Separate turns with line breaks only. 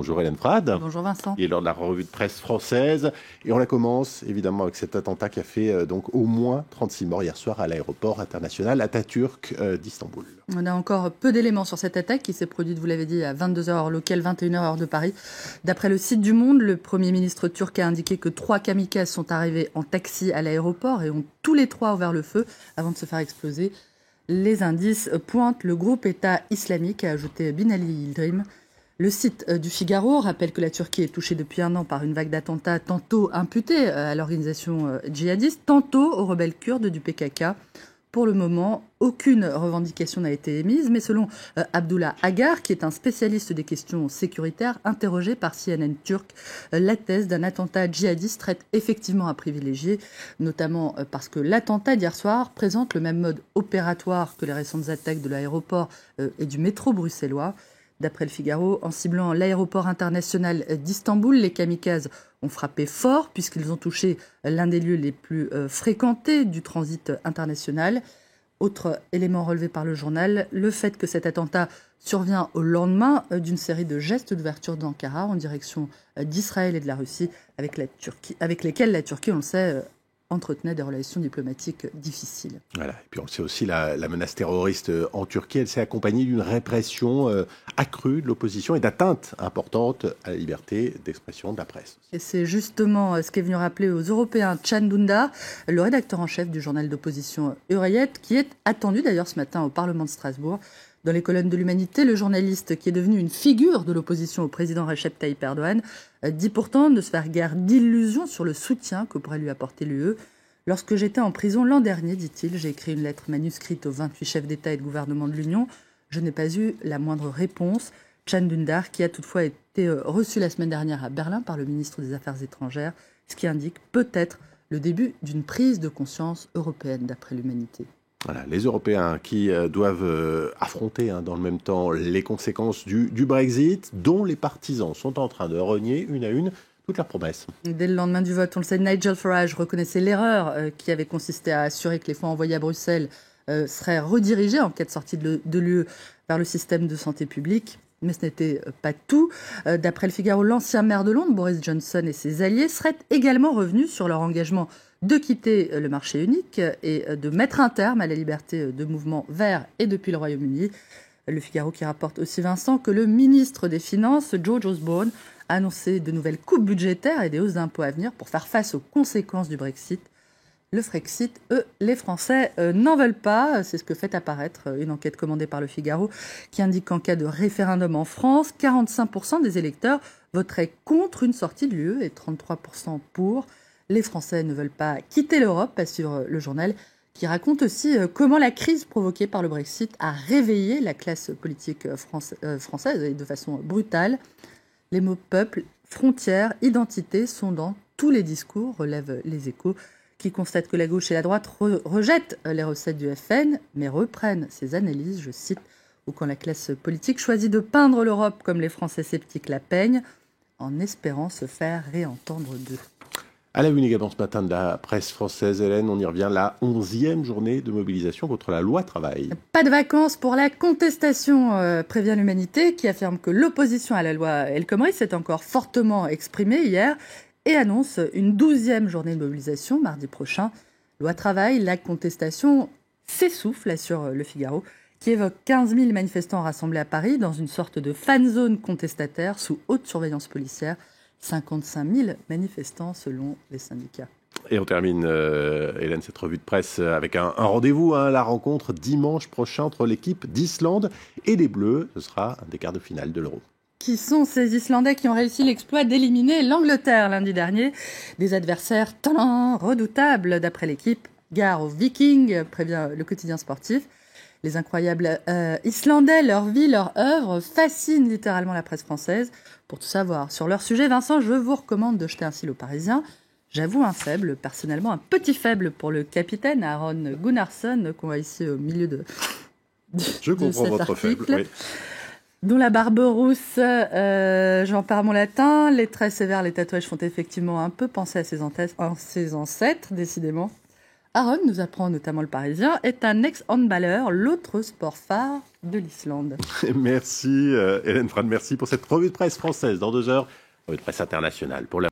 Bonjour Hélène Frade.
Bonjour Vincent.
Il est l'heure de la revue de presse française. Et on la commence évidemment avec cet attentat qui a fait donc au moins 36 morts hier soir à l'aéroport international Atatürk d'Istanbul.
On a encore peu d'éléments sur cette attaque qui s'est produite, vous l'avez dit, à 22h heure locale, 21h heure de Paris. D'après le site du Monde, le Premier ministre turc a indiqué que 3 kamikazes sont arrivés en taxi à l'aéroport et ont tous les 3 ouvert le feu avant de se faire exploser. Les indices pointent le groupe État islamique, a ajouté Bin Ali Yildirim. Le site du Figaro rappelle que la Turquie est touchée depuis un an par une vague d'attentats, tantôt imputés à l'organisation djihadiste, tantôt aux rebelles kurdes du PKK. Pour le moment, aucune revendication n'a été émise, mais selon Abdullah Agar, qui est un spécialiste des questions sécuritaires, interrogé par CNN turc, la thèse d'un attentat djihadiste reste effectivement à privilégier, notamment parce que l'attentat d'hier soir présente le même mode opératoire que les récentes attaques de l'aéroport et du métro bruxellois. D'après le Figaro, en ciblant l'aéroport international d'Istanbul, les kamikazes ont frappé fort puisqu'ils ont touché l'un des lieux les plus fréquentés du transit international. Autre élément relevé par le journal, le fait que cet attentat survient au lendemain d'une série de gestes d'ouverture d'Ankara en direction d'Israël et de la Russie avec lesquels la Turquie, on le sait, entretenait des relations diplomatiques difficiles.
Voilà. Et puis on le sait aussi, la menace terroriste en Turquie, elle s'est accompagnée d'une répression accrue de l'opposition et d'atteintes importantes à la liberté d'expression de la presse.
Et c'est justement ce qu'est venu rappeler aux Européens Can Dündar, le rédacteur en chef du journal d'opposition Hürriyet, qui est attendu d'ailleurs ce matin au Parlement de Strasbourg. Dans les colonnes de l'Humanité, le journaliste qui est devenu une figure de l'opposition au président Recep Tayyip Erdogan dit pourtant ne se faire guère d'illusions sur le soutien que pourrait lui apporter l'UE. Lorsque j'étais en prison l'an dernier, dit-il, j'ai écrit une lettre manuscrite aux 28 chefs d'État et de gouvernement de l'Union. Je n'ai pas eu la moindre réponse. Can Dündar, qui a toutefois été reçu la semaine dernière à Berlin par le ministre des Affaires étrangères, ce qui indique peut-être le début d'une prise de conscience européenne, d'après l'Humanité.
Voilà, les Européens qui doivent affronter dans le même temps les conséquences du Brexit, dont les partisans sont en train de renier une à une toutes leurs promesses.
Dès le lendemain du vote, on le sait, Nigel Farage reconnaissait l'erreur qui avait consisté à assurer que les fonds envoyés à Bruxelles seraient redirigés en cas de sortie de l'UE vers le système de santé publique. Mais ce n'était pas tout. D'après le Figaro, l'ancien maire de Londres, Boris Johnson, et ses alliés seraient également revenus sur leur engagement de quitter le marché unique et de mettre un terme à la liberté de mouvement vers et depuis le Royaume-Uni. Le Figaro qui rapporte aussi, Vincent, que le ministre des Finances, George Osborne, a annoncé de nouvelles coupes budgétaires et des hausses d'impôts à venir pour faire face aux conséquences du Brexit. Le Frexit, les Français n'en veulent pas. C'est ce que fait apparaître une enquête commandée par le Figaro qui indique qu'en cas de référendum en France, 45% des électeurs voteraient contre une sortie de l'UE et 33% pour. Les Français ne veulent pas quitter l'Europe, assure le journal, qui raconte aussi comment la crise provoquée par le Brexit a réveillé la classe politique française et de façon brutale. Les mots peuple, frontières, identité sont dans tous les discours, relèvent les Échos, qui constatent que la gauche et la droite rejettent les recettes du FN, mais reprennent ces analyses, je cite, ou quand la classe politique choisit de peindre l'Europe comme les Français sceptiques la peignent, en espérant se faire réentendre d'eux.
À la une également ce matin de la presse française, Hélène, on y revient, la 11e journée de mobilisation contre la loi travail.
Pas de vacances pour la contestation, prévient l'Humanité, qui affirme que l'opposition à la loi El Khomri s'est encore fortement exprimée hier et annonce une 12e journée de mobilisation mardi prochain. Loi travail, la contestation s'essouffle, assure le Figaro, qui évoque 15 000 manifestants rassemblés à Paris dans une sorte de fan zone contestataire sous haute surveillance policière. 55 000 manifestants selon les syndicats.
Et on termine, Hélène, cette revue de presse avec un rendez-vous, la rencontre dimanche prochain entre l'équipe d'Islande et les Bleus. Ce sera un des quarts de finale de l'Euro.
Qui sont ces Islandais qui ont réussi l'exploit d'éliminer l'Angleterre lundi dernier? Des adversaires redoutables d'après l'équipe. Gare aux Vikings, prévient le quotidien sportif. Les incroyables Islandais, leur vie, leur œuvre fascinent littéralement la presse française. Pour tout savoir sur leur sujet, Vincent, je vous recommande de jeter un cil aux Parisiens. J'avoue un faible, personnellement un petit faible pour le capitaine Aron Gunnarsson, qu'on voit ici au milieu de
Je comprends
cet
votre
article.
faible, oui.
Dont la barbe rousse, j'en perds mon latin. Les traits sévères, les tatouages font effectivement un peu penser à ses ancêtres, décidément. Aaron, nous apprend notamment le Parisien, est un ex-handballeur, l'autre sport phare de l'Islande.
Merci Hélène Frane, merci pour cette revue de presse française. Dans 2 heures, revue de presse internationale pour la